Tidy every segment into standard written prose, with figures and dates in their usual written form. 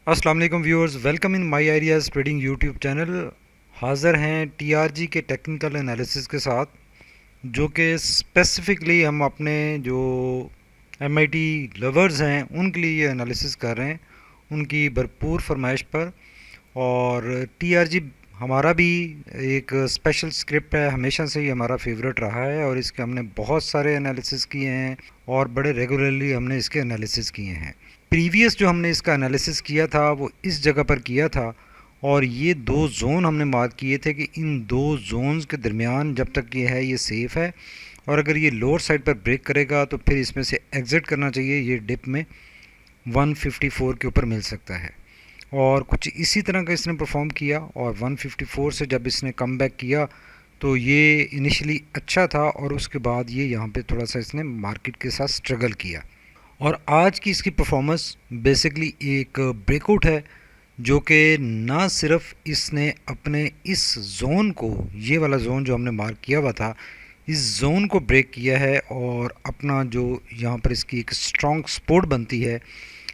अस्सलाम वालेकुम viewers, welcome in my ideas trading YouTube channel. हाज़िर हैं टीआरजी के टेक्निकल एनालिसिस के साथ, जो कि स्पेसिफ़िकली हम अपने जो एमआईटी लवर्स हैं उनके लिए ये एनालिसिस कर रहे हैं, उनकी भरपूर फरमाइश पर। और टीआरजी हमारा भी एक स्पेशल स्क्रिप्ट है, हमेशा से ही हमारा फेवरेट रहा है और इसके हमने बहुत सारे एनालिसिस किए हैं और बड़े रेगुलरली हमने इसके एनालिसिस किए हैं। प्रीवियस जो हमने इसका एनालिसिस किया था वो इस जगह पर किया था और ये दो जोन हमने मार्क किए थे कि इन दो जोन्स के दरमियान जब तक ये है ये सेफ़ है, और अगर ये लोअर साइड पर ब्रेक करेगा तो फिर इसमें से एग्ज़िट करना चाहिए। ये डिप में 154 के ऊपर मिल सकता है और कुछ इसी तरह का इसने परफॉर्म किया। और 154 से जब इसने कम बैक किया तो ये इनिशियली अच्छा था और उसके बाद ये यहाँ पे थोड़ा सा इसने मार्केट के साथ स्ट्रगल किया। और आज की इसकी परफॉर्मेंस बेसिकली एक ब्रेकआउट है, जो कि ना सिर्फ इसने अपने इस जोन को, ये वाला जोन जो हमने मार्क किया हुआ था, इस जोन को ब्रेक किया है और अपना जो यहाँ पर इसकी एक स्ट्रॉन्ग सपोर्ट बनती है,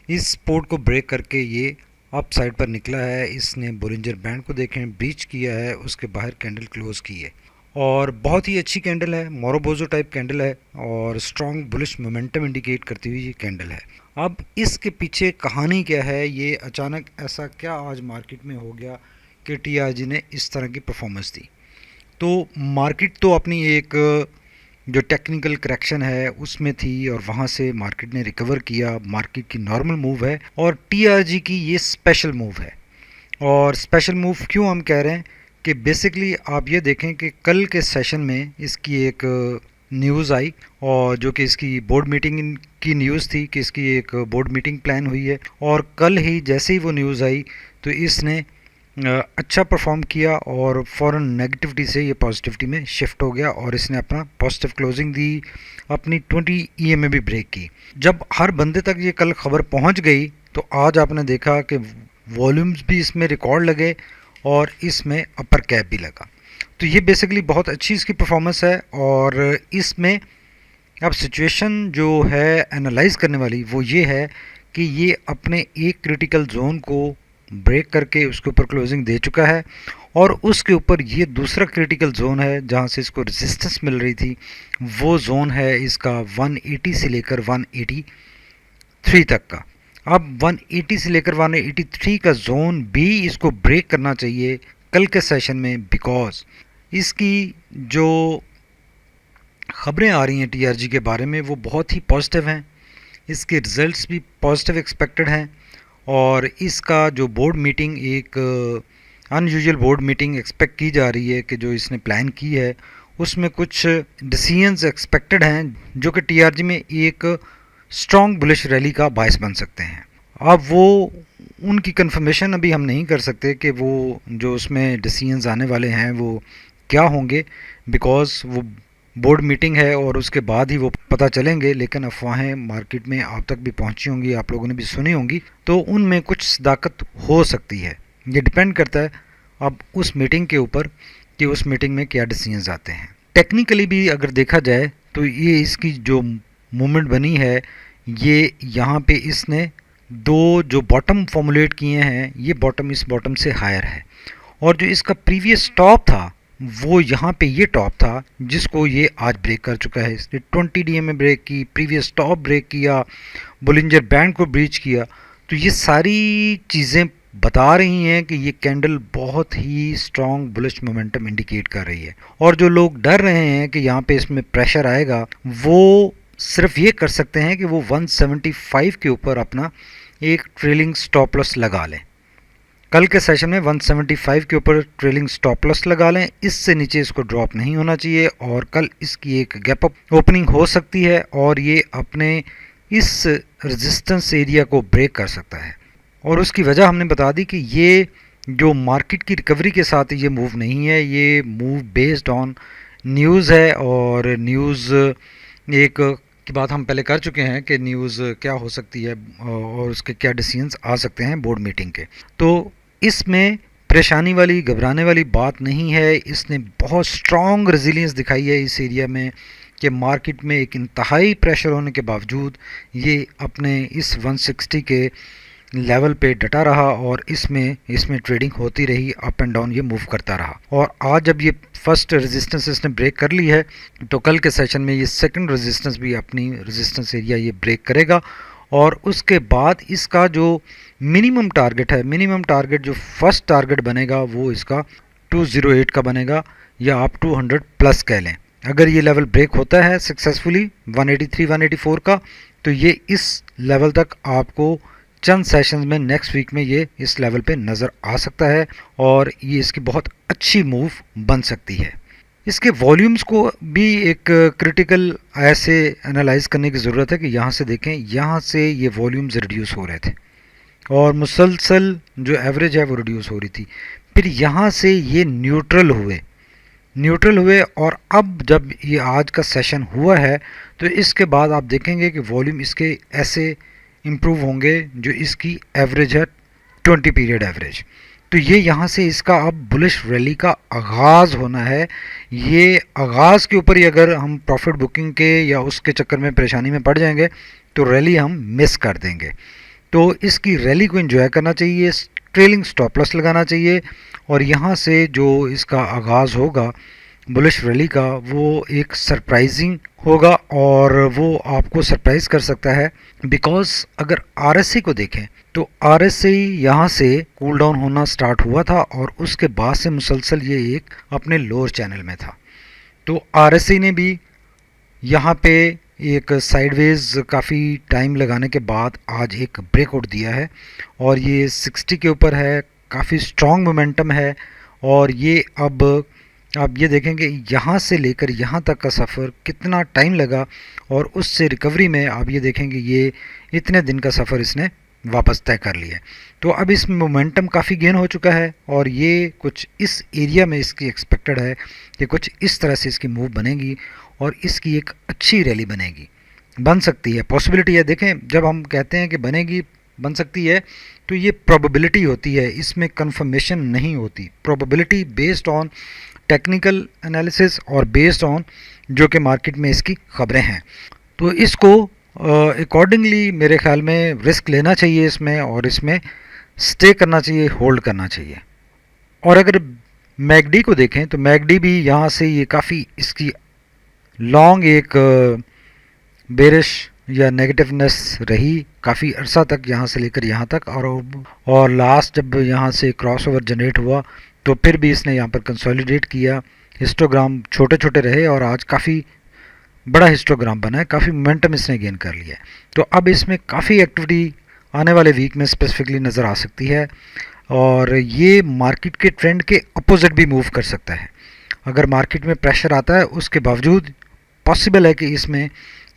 इस सपोर्ट को ब्रेक करके ये अप साइड पर निकला है। इसने बोलिंजर बैंड को देखें, ब्रीच किया है, उसके बाहर कैंडल क्लोज की है और बहुत ही अच्छी कैंडल है, मोरोबोजो टाइप कैंडल है और स्ट्रॉन्ग बुलिश मोमेंटम इंडिकेट करती हुई ये कैंडल है। अब इसके पीछे कहानी क्या है, ये अचानक ऐसा क्या आज मार्केट में हो गया कि टीआरजी ने इस तरह की परफॉर्मेंस दी। तो मार्केट तो अपनी एक जो टेक्निकल करेक्शन है उसमें थी और वहाँ से मार्केट ने रिकवर किया, मार्केट की नॉर्मल मूव है और टीआरजी की ये स्पेशल मूव है। और स्पेशल मूव क्यों हम कह रहे हैं कि बेसिकली आप ये देखें कि कल के सेशन में इसकी एक न्यूज़ आई और जो कि इसकी बोर्ड मीटिंग की न्यूज़ थी कि इसकी एक बोर्ड मीटिंग प्लान हुई है। और कल ही जैसे ही वो न्यूज़ आई तो इसने अच्छा परफॉर्म किया और फ़ौरन नेगेटिविटी से ये पॉजिटिविटी में शिफ्ट हो गया और इसने अपना पॉजिटिव क्लोजिंग दी, अपनी 20 ईएमए भी ब्रेक की। जब हर बंदे तक ये कल खबर पहुंच गई तो आज आपने देखा कि वॉल्यूम्स भी इसमें रिकॉर्ड लगे और इसमें अपर कैप भी लगा। तो ये बेसिकली बहुत अच्छी इसकी परफॉर्मेंस है। और इसमें अब सिचुएशन जो है एनालाइज करने वाली वो ये है कि ये अपने एक क्रिटिकल जोन को ब्रेक करके उसके ऊपर क्लोजिंग दे चुका है और उसके ऊपर ये दूसरा क्रिटिकल जोन है जहाँ से इसको रेजिस्टेंस मिल रही थी। वो जोन है इसका 180 से लेकर 183 तक का। अब 180 से लेकर 183 का जोन भी इसको ब्रेक करना चाहिए कल के सेशन में, बिकॉज इसकी जो खबरें आ रही हैं टीआरजी के बारे में वो बहुत ही पॉजिटिव हैं, इसके रिज़ल्ट्स भी पॉजिटिव एक्सपेक्टेड हैं और इसका जो बोर्ड मीटिंग एक अनयूजुअल बोर्ड मीटिंग एक्सपेक्ट की जा रही है कि जो इसने प्लान की है उसमें कुछ डिसीजंस एक्सपेक्टेड हैं जो कि टीआरजी में एक स्ट्रॉन्ग बुलिश रैली का बायस बन सकते हैं। अब वो उनकी कंफर्मेशन अभी हम नहीं कर सकते कि वो जो उसमें डिसीजंस आने वाले हैं वो क्या होंगे, बिकॉज़ वो बोर्ड मीटिंग है और उसके बाद ही वो पता चलेंगे। लेकिन अफवाहें मार्केट में आप तक भी पहुंची होंगी, आप लोगों ने भी सुनी होंगी, तो उनमें कुछ सदाकत हो सकती है। ये डिपेंड करता है अब उस मीटिंग के ऊपर कि उस मीटिंग में क्या डिसीजंस आते हैं। टेक्निकली भी अगर देखा जाए तो ये इसकी जो मूवमेंट बनी है, ये यहाँ पे इसने दो जो बॉटम फॉर्मुलेट किए हैं, ये बॉटम इस बॉटम से हायर है और जो इसका प्रीवियस टॉप था वो यहाँ पे ये टॉप था जिसको ये आज ब्रेक कर चुका है। इसने 20 डीएम में ब्रेक की, प्रीवियस टॉप ब्रेक किया, बोलिंजर बैंड को ब्रीच किया। तो ये सारी चीज़ें बता रही हैं कि ये कैंडल बहुत ही स्ट्रॉन्ग बुलिश मोमेंटम इंडिकेट कर रही है। और जो लोग डर रहे हैं कि यहाँ पे इसमें प्रेशर आएगा, वो सिर्फ ये कर सकते हैं कि वो 175 के ऊपर अपना एक ट्रेलिंग स्टॉप लॉस लगा लें। कल के सेशन में 175 के ऊपर ट्रेलिंग स्टॉप लॉस लगा लें, इससे नीचे इसको ड्रॉप नहीं होना चाहिए और कल इसकी एक गैप अप ओपनिंग हो सकती है और ये अपने इस रेजिस्टेंस एरिया को ब्रेक कर सकता है। और उसकी वजह हमने बता दी कि ये जो मार्केट की रिकवरी के साथ ये मूव नहीं है, ये मूव बेस्ड ऑन न्यूज़ है और न्यूज़ एक की बात हम पहले कर चुके हैं कि न्यूज़ क्या हो सकती है और उसके क्या डिसीजंस आ सकते हैं बोर्ड मीटिंग के। तो इसमें परेशानी वाली, घबराने वाली बात नहीं है। इसने बहुत स्ट्रॉन्ग रेजिलियंस दिखाई है इस एरिया में कि मार्केट में एक इंतहाई प्रेशर होने के बावजूद ये अपने इस 160 के लेवल पे डटा रहा और इसमें ट्रेडिंग होती रही, अप एंड डाउन ये मूव करता रहा। और आज जब ये फर्स्ट रेजिस्टेंस इसने ब्रेक कर ली है, तो कल के सेशन में ये सेकंड रेजिस्टेंस भी अपनी रेजिस्टेंस एरिया ये ब्रेक करेगा। और उसके बाद इसका जो मिनिमम टारगेट है, मिनिमम टारगेट जो फर्स्ट टारगेट बनेगा वो इसका 208 का बनेगा, या आप 200 प्लस कह लें। अगर ये लेवल ब्रेक होता है सक्सेसफुली 183 184 का, तो ये इस लेवल तक आपको चंद सेशंस में नेक्स्ट वीक में ये इस लेवल पे नज़र आ सकता है और ये इसकी बहुत अच्छी मूव बन सकती है। इसके वॉल्यूम्स को भी एक क्रिटिकल ऐसे एनालाइज करने की ज़रूरत है कि यहाँ से देखें, यहाँ से ये वॉल्यूम्स रिड्यूस हो रहे थे और मुसलसल जो एवरेज है वो रिड्यूस हो रही थी। फिर यहाँ से ये न्यूट्रल हुए और अब जब ये आज का सेशन हुआ है तो इसके बाद आप देखेंगे कि वॉल्यूम इसके ऐसे इम्प्रूव होंगे जो इसकी एवरेज है 20 पीरियड एवरेज। तो ये यहाँ से इसका अब बुलिश रैली का आगाज़ होना है। ये आगाज़ के ऊपर ही अगर हम प्रॉफिट बुकिंग के या उसके चक्कर में परेशानी में पड़ जाएंगे तो रैली हम मिस कर देंगे। तो इसकी रैली को एंजॉय करना चाहिए, ट्रेलिंग स्टॉप लॉस लगाना चाहिए और यहाँ से जो इसका आगाज़ होगा बुलिश रैली का वो एक सरप्राइजिंग होगा और वो आपको सरप्राइज कर सकता है। बिकॉज अगर आरएससी को देखें तो आरएससी यहाँ से कूल डाउन होना स्टार्ट हुआ था और उसके बाद से मुसलसल ये एक अपने लोअर चैनल में था। तो आरएससी ने भी यहाँ पे एक साइडवेज काफ़ी टाइम लगाने के बाद आज एक ब्रेकआउट दिया है और ये 60 के ऊपर है, काफ़ी स्ट्रॉन्ग मोमेंटम है। और ये अब आप ये देखेंगे यहाँ से लेकर यहाँ तक का सफ़र कितना टाइम लगा और उससे रिकवरी में आप ये देखेंगे ये इतने दिन का सफ़र इसने वापस तय कर लिया है। तो अब इसमें मोमेंटम काफ़ी गेन हो चुका है और ये कुछ इस एरिया में इसकी एक्सपेक्टेड है कि कुछ इस तरह से इसकी मूव बनेगी और इसकी एक अच्छी रैली बनेगी, बन सकती है, पॉसिबिलिटी है। देखें, जब हम कहते हैं कि बनेगी, बन सकती है, तो ये प्रोबेबिलिटी होती है, इसमें कंफर्मेशन नहीं होती। Probability based on technical analysis और बेस्ड ऑन जो कि मार्केट में इसकी खबरें हैं। तो इसको अकॉर्डिंगली मेरे ख्याल में रिस्क लेना चाहिए इसमें और इसमें स्टे करना चाहिए, होल्ड करना चाहिए। और अगर मैगडी को देखें तो मैगडी भी यहाँ से ये काफ़ी इसकी लॉन्ग एक बेरिश या नेगेटिवनेस रही काफ़ी अरसा तक, यहाँ से लेकर यहाँ तक। और लास्ट जब यहाँ से क्रॉसओवर जनरेट हुआ तो फिर भी इसने यहाँ पर कंसोलिडेट किया, हिस्टोग्राम छोटे छोटे रहे और आज काफ़ी बड़ा हिस्टोग्राम बना है, काफ़ी मोमेंटम इसने गेन कर लिया है। तो अब इसमें काफ़ी एक्टिविटी आने वाले वीक में स्पेसिफिकली नज़र आ सकती है और ये मार्केट के ट्रेंड के अपोजिट भी मूव कर सकता है। अगर मार्केट में प्रेशर आता है उसके बावजूद पॉसिबल है कि इसमें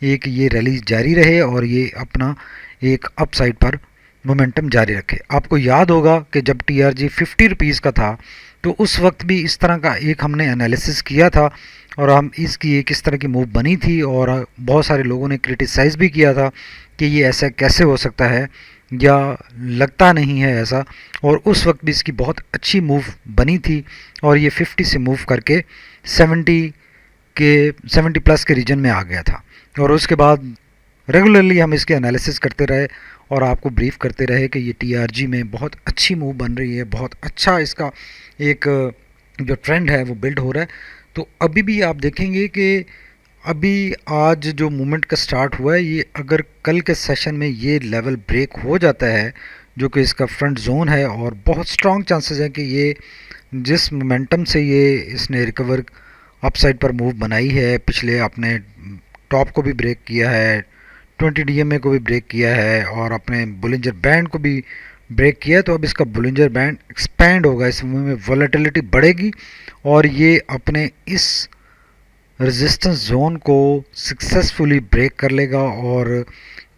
एक ये रैली जारी रहे और ये अपना एक अपसाइड पर मोमेंटम जारी रखे। आपको याद होगा कि जब टीआरजी 50 रुपीज़ का था तो उस वक्त भी इस तरह का एक हमने एनालिसिस किया था और हम इसकी एक इस तरह की मूव बनी थी और बहुत सारे लोगों ने क्रिटिसाइज़ भी किया था कि ये ऐसा कैसे हो सकता है या लगता नहीं है ऐसा। और उस वक्त भी इसकी बहुत अच्छी मूव बनी थी और ये 50 से मूव करके 70 प्लस के रीजन में आ गया था। और उसके बाद रेगुलरली हम इसके एनालिसिस करते रहे और आपको ब्रीफ करते रहे कि ये टीआरजी में बहुत अच्छी मूव बन रही है, बहुत अच्छा इसका एक जो ट्रेंड है वो बिल्ड हो रहा है। तो अभी भी आप देखेंगे कि अभी आज जो मूवमेंट का स्टार्ट हुआ है, ये अगर कल के सेशन में ये लेवल ब्रेक हो जाता है जो कि इसका फ्रंट जोन है और बहुत स्ट्रॉन्ग चांसेस है कि ये जिस मोमेंटम से ये इसने रिकवर अपसाइड पर मूव बनाई है, पिछले अपने टॉप को भी ब्रेक किया है, 20 डीएमए को भी ब्रेक किया है और अपने बुलिंजर बैंड को भी ब्रेक किया है। तो अब इसका बुलिंजर बैंड एक्सपैंड होगा, इस मूव में वॉलेटिलिटी बढ़ेगी और ये अपने इस रेजिस्टेंस जोन को सक्सेसफुली ब्रेक कर लेगा और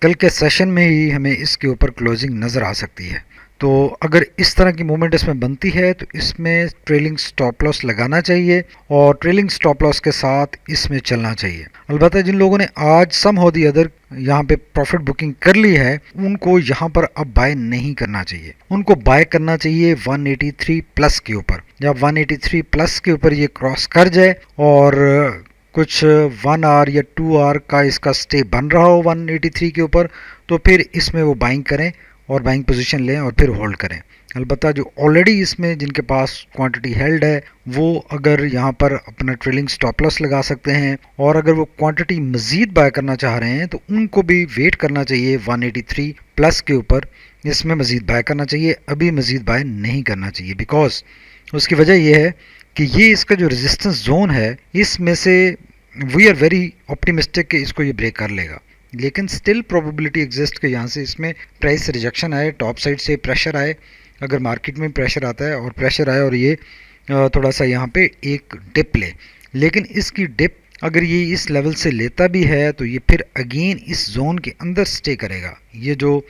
कल के सेशन में ही हमें इसके ऊपर क्लोजिंग नज़र आ सकती है। तो अगर इस तरह की मूवमेंट इसमें बनती है तो इसमें ट्रेलिंग स्टॉप लॉस लगाना चाहिए और ट्रेलिंग स्टॉप लॉस के साथ इसमें चलना चाहिए। अलबत्ता जिन लोगों ने आज सम हो दी अदर यहाँ पे प्रॉफिट बुकिंग कर ली है उनको यहाँ पर अब बाय नहीं करना चाहिए, उनको बाय करना चाहिए 183 प्लस के ऊपर। जब 183 प्लस के ऊपर ये क्रॉस कर जाए और कुछ 1 आवर या 2 आवर का इसका स्टे बन रहा हो 183 के ऊपर, तो फिर इसमें वो बाइंग करें और बाइंग पोजीशन लें और फिर होल्ड करें। अलबत्ता जो ऑलरेडी इसमें जिनके पास क्वांटिटी हेल्ड है वो अगर यहाँ पर अपना ट्रेलिंग स्टॉप लॉस लगा सकते हैं, और अगर वो क्वांटिटी मज़ीद बाय करना चाह रहे हैं तो उनको भी वेट करना चाहिए 183 प्लस के ऊपर। इसमें मज़ीद बाय करना चाहिए, अभी मज़ीद बाय नहीं करना चाहिए, बिकॉज उसकी वजह यह है कि ये इसका जो रेजिस्टेंस जोन है इसमें से वी आर वेरी ऑप्टिमिस्टिक कि इसको ये ब्रेक कर लेगा, लेकिन स्टिल प्रोबेबिलिटी एग्जिस्ट कि यहाँ से इसमें प्राइस रिजेक्शन आए, टॉप साइड से प्रेशर आए। अगर मार्केट में प्रेशर आता है और प्रेशर आए और ये थोड़ा सा यहाँ पे एक डिप ले, लेकिन इसकी डिप अगर ये इस लेवल से लेता भी है तो ये फिर अगेन इस जोन के अंदर स्टे करेगा। ये जो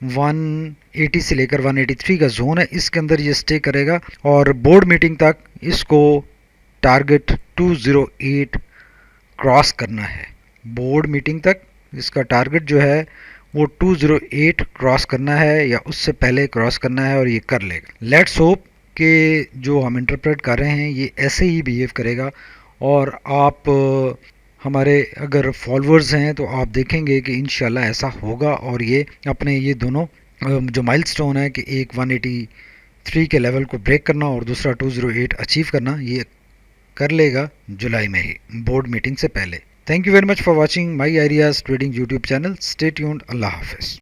180 से लेकर 183 का जोन है इसके अंदर ये स्टे करेगा, और बोर्ड मीटिंग तक इसको टारगेट 208 क्रॉस करना है। बोर्ड मीटिंग तक इसका टारगेट जो है वो 208 क्रॉस करना है या उससे पहले क्रॉस करना है, और ये कर लेगा। लेट्स होप कि जो हम इंटरप्रेट कर रहे हैं ये ऐसे ही बिहेव करेगा। और आप हमारे अगर फॉलोअर्स हैं तो आप देखेंगे कि इंशाल्लाह ऐसा होगा, और ये अपने ये दोनों जो माइलस्टोन है कि एक 183 के लेवल को ब्रेक करना और दूसरा 208 अचीव करना, ये कर लेगा जुलाई में ही बोर्ड मीटिंग से पहले। Thank you very much for watching my ideas trading YouTube channel. Stay tuned. अल्लाह हाफिज़।